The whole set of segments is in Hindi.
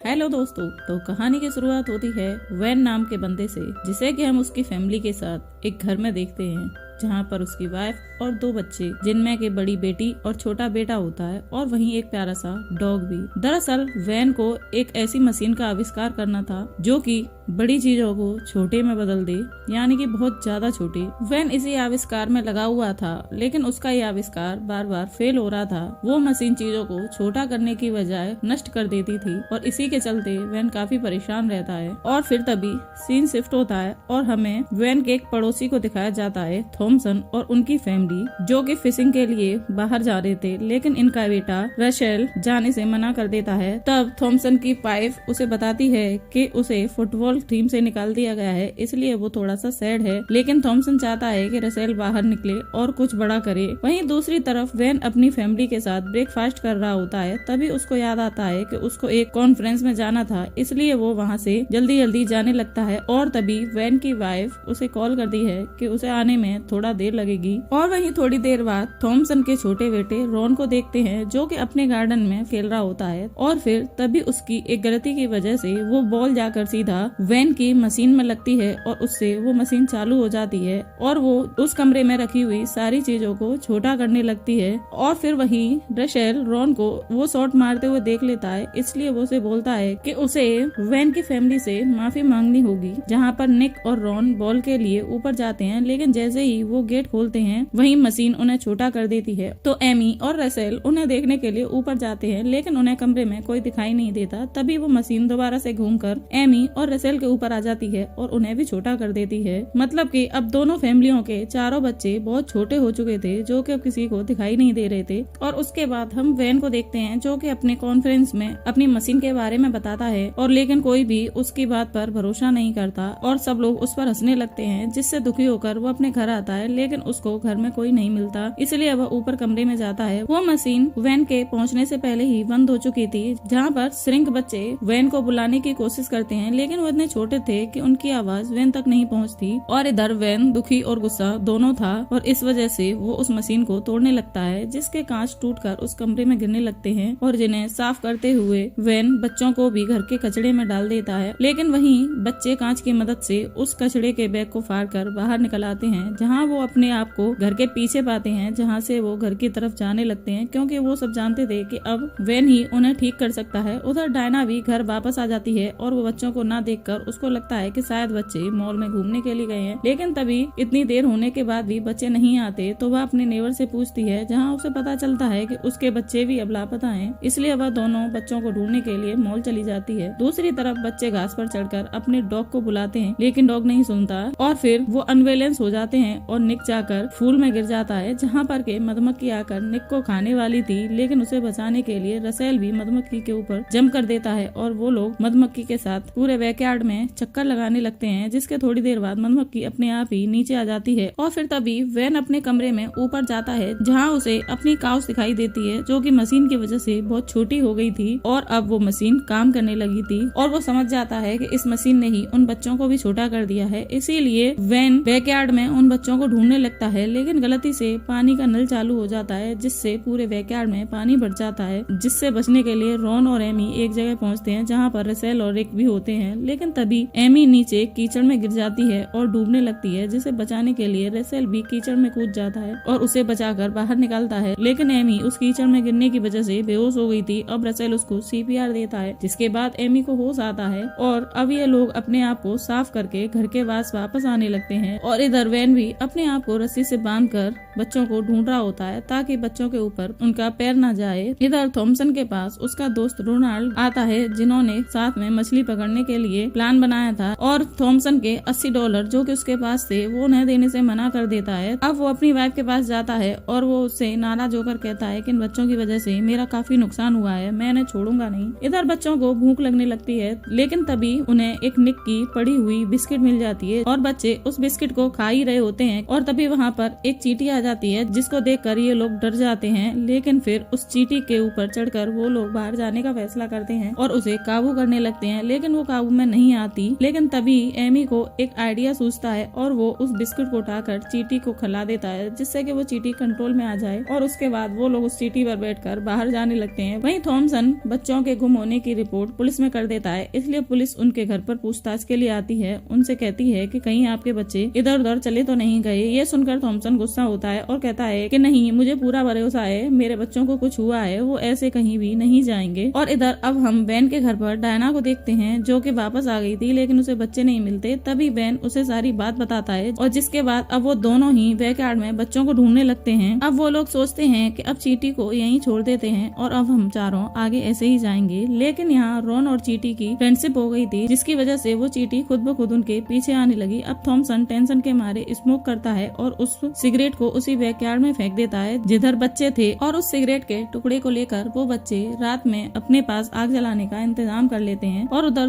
हेलो दोस्तों, तो कहानी की शुरुआत होती है वैन नाम के बंदे से, जिसे कि हम उसकी फैमिली के साथ एक घर में देखते हैं, जहाँ पर उसकी वाइफ और 2 बच्चे, जिनमें के बड़ी बेटी और छोटा बेटा होता है, और वहीं एक प्यारा सा डॉग भी। दरअसल वैन को एक ऐसी मशीन का आविष्कार करना था जो कि बड़ी चीजों को छोटे में बदल दे, यानी कि बहुत ज्यादा छोटे। वैन इसी आविष्कार में लगा हुआ था, लेकिन उसका ये आविष्कार बार बार फेल हो रहा था। वो मशीन चीजों को छोटा करने की बजाय नष्ट कर देती थी, और इसी के चलते वैन काफी परेशान रहता है। और फिर तभी सीन शिफ्ट होता है और हमें वैन के एक पड़ोसी को दिखाया जाता है, थॉमसन और उनकी फैमिली, जो कि फिशिंग के लिए बाहर जा रहे थे, लेकिन इनका बेटा रशेल जाने से मना कर देता है। तब थॉमसन की वाइफ उसे बताती है कि उसे फुटबॉल टीम से निकाल दिया गया है, इसलिए वो थोड़ा सा सैड है, लेकिन थॉमसन चाहता है कि रसेल बाहर निकले और कुछ बड़ा करे। वहीं दूसरी तरफ वैन अपनी फैमिली के साथ ब्रेकफास्ट कर रहा होता है। तभी उसको याद आता है कि उसको एक कॉन्फ्रेंस में जाना था, इसलिए वो वहाँ से जल्दी जल्दी जाने लगता है। और तभी वैन की वाइफ उसे कॉल करती है कि उसे आने में थोड़ा देर लगेगी। और वहीं थोड़ी देर बाद थॉमसन के छोटे बेटे रॉन को देखते हैं, जो कि अपने गार्डन में खेल रहा होता है। और फिर तभी उसकी एक गलती की वजह से वो बॉल जाकर सीधा वैन की मशीन में लगती है, और उससे वो मशीन चालू हो जाती है, और वो उस कमरे में रखी हुई सारी चीजों को छोटा करने लगती है। और फिर वहीं रशेल रॉन को वो शॉट मारते हुए देख लेता है, इसलिए वो उसे बोलता है कि उसे वैन की फैमिली से माफी मांगनी होगी। जहाँ पर निक और रॉन बॉल के लिए ऊपर जाते हैं, लेकिन जैसे ही वो गेट खोलते हैं, वही मशीन उन्हें छोटा कर देती है। तो एमी और रसेल उन्हें देखने के लिए ऊपर जाते हैं, लेकिन उन्हें कमरे में कोई दिखाई नहीं देता। तभी वो मशीन दोबारा से घूमकर एमी और रसेल के ऊपर आ जाती है और उन्हें भी छोटा कर देती है। मतलब कि अब दोनों फैमिलियों के चारों बच्चे बहुत छोटे हो चुके थे, जो कि अब किसी को दिखाई नहीं दे रहे थे। और उसके बाद हम वैन को देखते हैं, जो कि अपने कॉन्फ्रेंस में अपनी मशीन के बारे में बताता है, और लेकिन कोई भी उसकी बात पर भरोसा नहीं करता, और सब लोग उस पर हंसने लगते हैं, जिससे दुखी होकर वो अपने घर आता है, लेकिन उसको घर में कोई नहीं मिलता, इसलिए वह ऊपर कमरे में जाता है। वो मशीन वैन के पहुँचने से पहले ही बंद हो चुकी थी, जहाँ पर श्रिंक बच्चे वैन को बुलाने की कोशिश करते हैं, लेकिन वो इतने छोटे थे कि उनकी आवाज वैन तक नहीं पहुंचती। और इधर वैन दुखी और गुस्सा दोनों था, और इस वजह से वो उस मशीन को तोड़ने लगता है, जिसके कांच टूटकर उस कमरे में गिरने लगते हैं, और जिन्हें साफ करते हुए वैन बच्चों को भी घर के कचड़े में डाल देता है। लेकिन वहीं बच्चे कांच की मदद से उस कचड़े के बैग को फाड़ कर बाहर निकल आते हैं, जहाँ वो अपने आप को घर के पीछे पाते हैं, जहाँ से वो घर की तरफ जाने लगते हैं, क्योंकि वो सब जानते थे कि अब वैन ही उन्हें ठीक कर सकता है। उधर डायना भी घर वापस आ जाती है, और वो बच्चों को ना देखकर उसको लगता है कि शायद बच्चे मॉल में घूमने के लिए गए हैं, लेकिन तभी इतनी देर होने के बाद भी बच्चे नहीं आते। तो वह अपने नेबर से पूछती है, जहां उसे पता चलता है कि उसके बच्चे भी अब लापता हैं, इसलिए वह दोनों बच्चों को ढूंढने के लिए मॉल चली जाती है। दूसरी तरफ बच्चे घास पर चढ़कर अपने डॉग को बुलाते हैं, लेकिन डॉग नहीं सुनता, और फिर वो अनबैलेंस हो जाते हैं, और निक जाकर फूल में गिर जाता है, जहाँ पर के मधुमक्खी आकर निक को खाने वाली थी, लेकिन उसे बचाने के लिए रसेल भी मधुमक्खी के ऊपर जंप कर देता है, और वो लोग मधुमक्खी के साथ पूरे बैकयार्ड में चक्कर लगाने लगते हैं, जिसके थोड़ी देर बाद मधुमक्खी अपने आप ही नीचे आ जाती है। और फिर तभी वैन अपने कमरे में ऊपर जाता है, जहाँ उसे अपनी काउच दिखाई देती है, जो कि मशीन की वजह से बहुत छोटी हो गई थी, और अब वो मशीन काम करने लगी थी। और वो समझ जाता है कि इस मशीन ने ही उन बच्चों को भी छोटा कर दिया है, इसीलिए वैन बैकयार्ड में उन बच्चों को ढूंढने लगता है, लेकिन गलती से पानी का नल चालू हो जाता है, जिससे पूरे बैकयार्ड में पानी भर जाता है। जिससे बचने के लिए रॉन और एमी एक जगह पहुँचते हैं, जहाँ पर रसेल और रिक भी होते हैं, लेकिन तभी एमी नीचे कीचड़ में गिर जाती है और डूबने लगती है, जिसे बचाने के लिए रसेल भी कीचड़ में कूद जाता है और उसे बचाकर बाहर निकालता है, लेकिन एमी उस कीचड़ में गिरने की वजह से बेहोश हो गई थी। अब रसेल उसको सीपीआर देता है, जिसके बाद एमी को होश आता है, और अब ये लोग अपने आप को साफ करके घर के पास वापस आने लगते हैं। और इधर वैन भी अपने आप को रस्सी से बांधकर बच्चों को ढूंढ रहा होता है, ताकि बच्चों के ऊपर उनका पैर न जाए। इधर थॉमसन के पास उसका दोस्त रोनाल्ड आता है, जिन्होंने साथ में मछली पकड़ने के लिए प्लान बनाया था, और थॉमसन के $80 जो कि उसके पास थे वो उन्हें देने से मना कर देता है। अब वो अपनी वाइफ के पास जाता है, और वो उससे नाराज होकर कहता है कि इन बच्चों की वजह से मेरा काफी नुकसान हुआ है, मैं इन्हें छोड़ूंगा नहीं। इधर बच्चों को भूख लगने लगती है, लेकिन तभी उन्हें एक निक की पड़ी हुई बिस्किट मिल जाती है, और बच्चे उस बिस्किट को खा ही रहे होते हैं, और तभी वहाँ पर एक चींटी आ जाती है, जिसको देखकर ये लोग डर जाते हैं, लेकिन फिर उस चींटी के ऊपर चढ़कर वो लोग बाहर जाने का फैसला करते हैं और उसे काबू करने लगते हैं, लेकिन वो काबू में नहीं नहीं आती। लेकिन तभी एमी को एक आइडिया सूझता है और वो उस बिस्कुट को उठाकर चींटी को खिला देता है, जिससे कि वो चींटी कंट्रोल में आ जाए। और उसके बाद वो लोग उस चींटी पर बैठकर बाहर जाने लगते हैं। वहीं थॉमसन बच्चों के गुम होने की रिपोर्ट पुलिस में कर देता है, इसलिए पुलिस उनके घर पर पूछताछ के लिए आती है। उनसे कहती है कि कहीं आपके बच्चे इधर उधर चले तो नहीं गए। ये सुनकर थॉमसन गुस्सा होता है और कहता है कि नहीं, मुझे पूरा भरोसा है, मेरे बच्चों को कुछ हुआ है, वो ऐसे कहीं भी नहीं जाएंगे। और इधर अब हम बेन के घर पर डायना को देखते हैं, जो कि वापस आ गई थी, लेकिन उसे बच्चे नहीं मिलते। तभी बेन उसे सारी बात बताता है और जिसके बाद अब वो दोनों ही बैकयार्ड में बच्चों को ढूंढने लगते हैं। अब वो लोग सोचते हैं कि अब चींटी को यहीं छोड़ देते हैं और अब हम चारों आगे ऐसे ही जाएंगे। लेकिन यहाँ रॉन और चींटी की फ्रेंडशिप हो गई थी, जिसकी वजह से वो चींटी खुद ब खुद उनके पीछे आने लगी। अब थॉमसन टेंशन के मारे स्मोक करता है और उस सिगरेट को उसी बैकयार्ड में फेंक देता है जिधर बच्चे थे। और उस सिगरेट के टुकड़े को लेकर वो बच्चे रात में अपने पास आग जलाने का इंतजाम कर लेते हैं। और उधर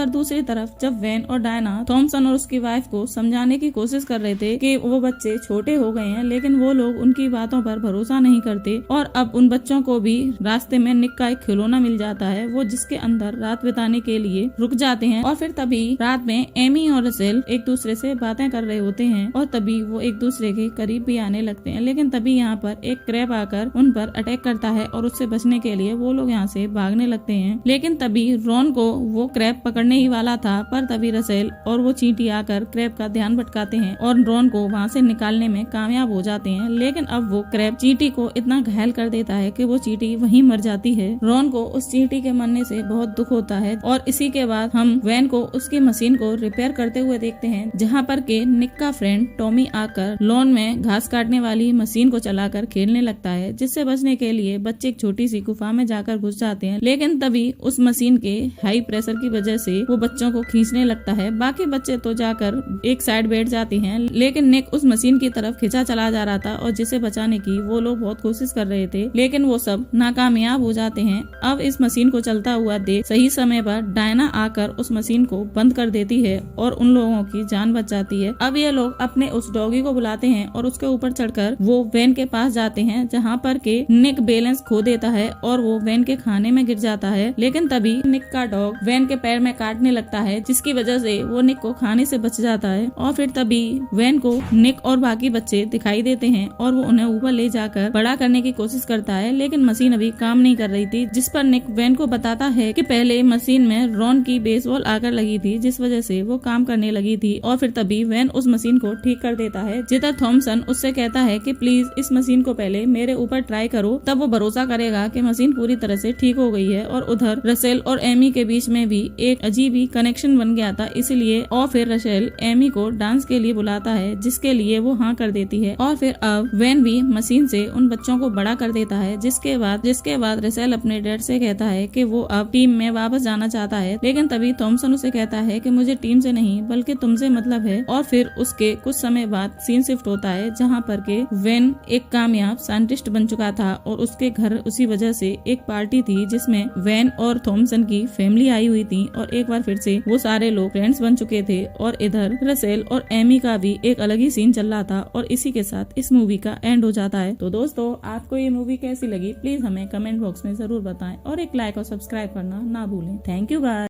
दूसरी तरफ जब वेन और डायना थॉमसन और उसकी वाइफ को समझाने की कोशिश कर रहे थे कि वो बच्चे छोटे हो गए हैं, लेकिन वो लोग उनकी बातों पर भरोसा नहीं करते। और अब उन बच्चों को भी रास्ते में निक का एक खिलौना मिल जाता है, वो जिसके अंदर रात बिताने के लिए रुक जाते हैं। और फिर तभी रात में एमी और रसेल एक दूसरे से बातें कर रहे होते हैं और तभी वो एक दूसरे के करीब भी आने लगते हैं। लेकिन तभी यहाँ पर एक क्रैब आकर उन पर अटैक करता है और उससे बचने के लिए वो लोग यहाँ से भागने लगते हैं। लेकिन तभी रॉन को वो क्रैब पकड़ने ही वाला था, पर तभी रसेल और वो चींटी आकर क्रैब का ध्यान भटकाते हैं और रॉन को वहाँ से निकालने में कामयाब हो जाते हैं। लेकिन अब वो क्रैब चींटी को इतना घायल कर देता है कि वो चींटी वहीं मर जाती है। रॉन को उस चींटी के मरने से बहुत दुख होता है और इसी के बाद हम वैन को उसकी मशीन को रिपेयर करते हुए देखते हैं, जहाँ पर के निक का फ्रेंड टॉमी आकर लॉन में घास काटने वाली मशीन को चलाकर खेलने लगता है, जिससे बचने के लिए बच्चे एक छोटी सी गुफा में जाकर घुस जाते हैं। लेकिन तभी उस मशीन के हाई प्रेशर की वजह से वो बच्चों को खींचने लगता है। बाकी बच्चे तो जाकर एक साइड बैठ जाते हैं, लेकिन निक उस मशीन की तरफ खिंचा चला जा रहा था और जिसे बचाने की वो लोग बहुत कोशिश कर रहे थे, लेकिन वो सब नाकामयाब हो जाते हैं। अब इस मशीन को चलता हुआ देख सही समय पर डायना आकर उस मशीन को बंद कर देती है और उन लोगों की जान बच जाती है। अब ये लोग अपने उस डॉगी को बुलाते हैं और उसके ऊपर चढ़कर वो वैन के पास जाते हैं, जहाँ पर के निक बैलेंस खो देता है और वो वैन के खाने में गिर जाता है। लेकिन तभी निक का डॉग वैन के पैर में काटने लगता है, जिसकी वजह से वो निक को खाने से बच जाता है। और फिर तभी वैन को निक और बाकी बच्चे दिखाई देते हैं और वो उन्हें ऊपर ले जाकर बड़ा करने की कोशिश करता है, लेकिन मशीन अभी काम नहीं कर रही थी, जिस पर निक वैन को बताता है कि पहले मशीन में रॉन की बेसबॉल आकर लगी थी, जिस वजह से वो काम करने लगी थी। और फिर तभी वैन उस मशीन को ठीक कर देता है, जिधर थॉमसन उससे कहता है कि प्लीज इस मशीन को पहले मेरे ऊपर ट्राई करो, तब वो भरोसा करेगा कि मशीन पूरी तरह से ठीक हो गई है। और उधर रसेल और एमी के बीच में भी एक अजीब ही कनेक्शन बन गया था, इसलिए और फिर रसेल एमी को डांस के लिए बुलाता है, जिसके लिए वो हाँ कर देती है। और फिर अब वैन भी मशीन से उन बच्चों को बड़ा कर देता है, जिसके बाद रसेल अपने डैड से कहता है कि वो अब टीम में वापस जाना चाहता है। लेकिन तभी थॉमसन उसे कहता है कि मुझे टीम से नहीं बल्कि तुमसे मतलब है। और फिर उसके कुछ समय बाद सीन शिफ्ट होता है, जहाँ पर के वैन एक कामयाब साइंटिस्ट बन चुका था और उसके घर उसी वजह से एक पार्टी थी, जिसमें वैन और थॉमसन की फैमिली आई हुई थी और एक बार फिर से वो सारे लोग फ्रेंड्स बन चुके थे। और इधर रसेल और एमी का भी एक अलग ही सीन चल रहा था और इसी के साथ इस मूवी का एंड हो जाता है। तो दोस्तों, आपको ये मूवी कैसी लगी प्लीज हमें कमेंट बॉक्स में जरूर बताएं और एक लाइक और सब्सक्राइब करना ना भूलें। Thank you guys.